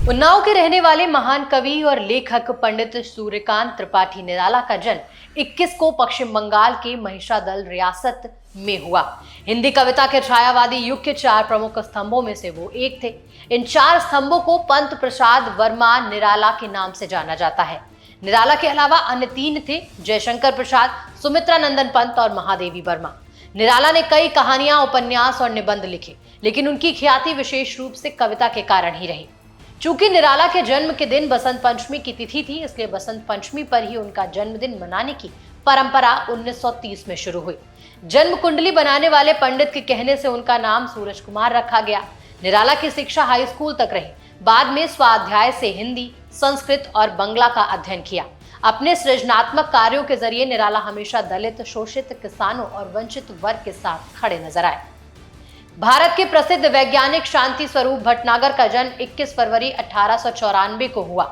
उन्नाव के रहने वाले महान कवि और लेखक पंडित सूर्यकांत त्रिपाठी निराला का जन्म 21 को पश्चिम बंगाल के महिषादल रियासत में हुआ। हिंदी कविता के छायावादी युग के 4 प्रमुख स्तंभों में से वो एक थे। इन 4 स्तंभों को पंत प्रसाद वर्मा निराला के नाम से जाना जाता है। निराला के अलावा अन्य 3 थे, जयशंकर प्रसाद, सुमित्रा नंदन पंत और महादेवी वर्मा। निराला ने कई कहानियां, उपन्यास और निबंध लिखे, लेकिन उनकी ख्याति विशेष रूप से कविता के कारण ही रही। चूंकि निराला के जन्म के दिन बसंत पंचमी की तिथि थी, इसलिए बसंत पंचमी पर ही उनका जन्मदिन मनाने की परंपरा 1930 में शुरू हुई। जन्म कुंडली बनाने वाले पंडित के कहने से उनका नाम सूरज कुमार रखा गया। निराला की शिक्षा हाई स्कूल तक रही। बाद में स्वाध्याय से हिंदी, संस्कृत और बंगला का अध्ययन किया। अपने सृजनात्मक कार्यों के जरिए निराला हमेशा दलित, शोषित, किसानों और वंचित वर्ग के साथ खड़े नजर आए। भारत के प्रसिद्ध वैज्ञानिक शांति स्वरूप भटनागर का जन्म 21 फरवरी 1894 को हुआ।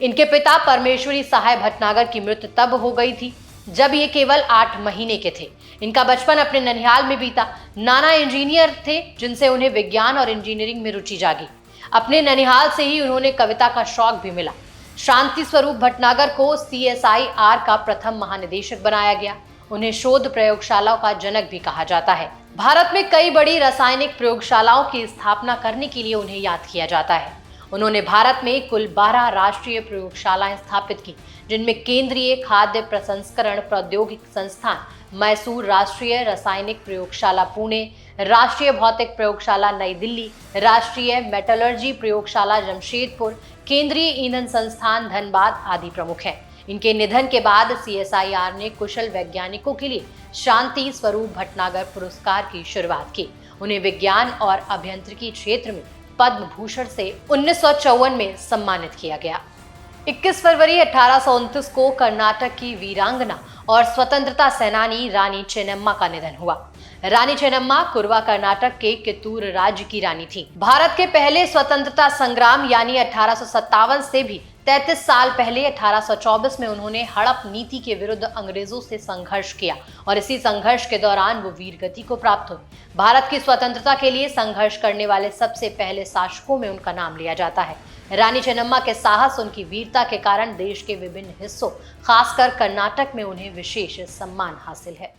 इनके पिता परमेश्वरी सहाय भटनागर की मृत्यु तब हो गई थी जब ये केवल 8 महीने के थे। इनका बचपन अपने ननिहाल में बीता। नाना इंजीनियर थे, जिनसे उन्हें विज्ञान और इंजीनियरिंग में रुचि जागी। अपने ननिहाल से ही उन्होंने कविता का शौक भी मिला। शांति स्वरूप भटनागर को CSIR का प्रथम महानिदेशक बनाया गया। उन्हें शोध प्रयोगशालाओं का जनक भी कहा जाता है। भारत में कई बड़ी रासायनिक प्रयोगशालाओं की स्थापना करने के लिए उन्हें याद किया जाता है। उन्होंने भारत में कुल 12 राष्ट्रीय प्रयोगशालाएं स्थापित की, जिनमें केंद्रीय खाद्य प्रसंस्करण प्रौद्योगिक संस्थान मैसूर, राष्ट्रीय रासायनिक प्रयोगशाला पुणे, राष्ट्रीय भौतिक प्रयोगशाला नई दिल्ली, राष्ट्रीय मेटलर्जी प्रयोगशाला जमशेदपुर, केंद्रीय ईंधन संस्थान धनबाद आदि प्रमुख हैं। इनके निधन के बाद CSIR ने कुशल वैज्ञानिकों के लिए शांति स्वरूप भटनागर पुरस्कार की शुरुआत की। उन्हें विज्ञान और अभियांत्रिकी क्षेत्र में पद्म भूषण से 1954 में सम्मानित किया गया। 21 फरवरी 1829 को कर्नाटक की वीरांगना और स्वतंत्रता सेनानी रानी चेन्नम्मा का निधन हुआ। रानी चेन्नम्मा कुरवा कर्नाटक के कित्तूर राज्य की रानी थी। भारत के पहले स्वतंत्रता संग्राम यानी 1857 से भी 33 साल पहले 1824 में उन्होंने हड़प नीति के विरुद्ध अंग्रेजों से संघर्ष किया और इसी संघर्ष के दौरान वो वीर गति को प्राप्त हुई। भारत की स्वतंत्रता के लिए संघर्ष करने वाले सबसे पहले शासकों में उनका नाम लिया जाता है। रानी चेन्नम्मा के साहस, उनकी वीरता के कारण देश के विभिन्न हिस्सों, खासकर कर्नाटक में उन्हें विशेष सम्मान हासिल है।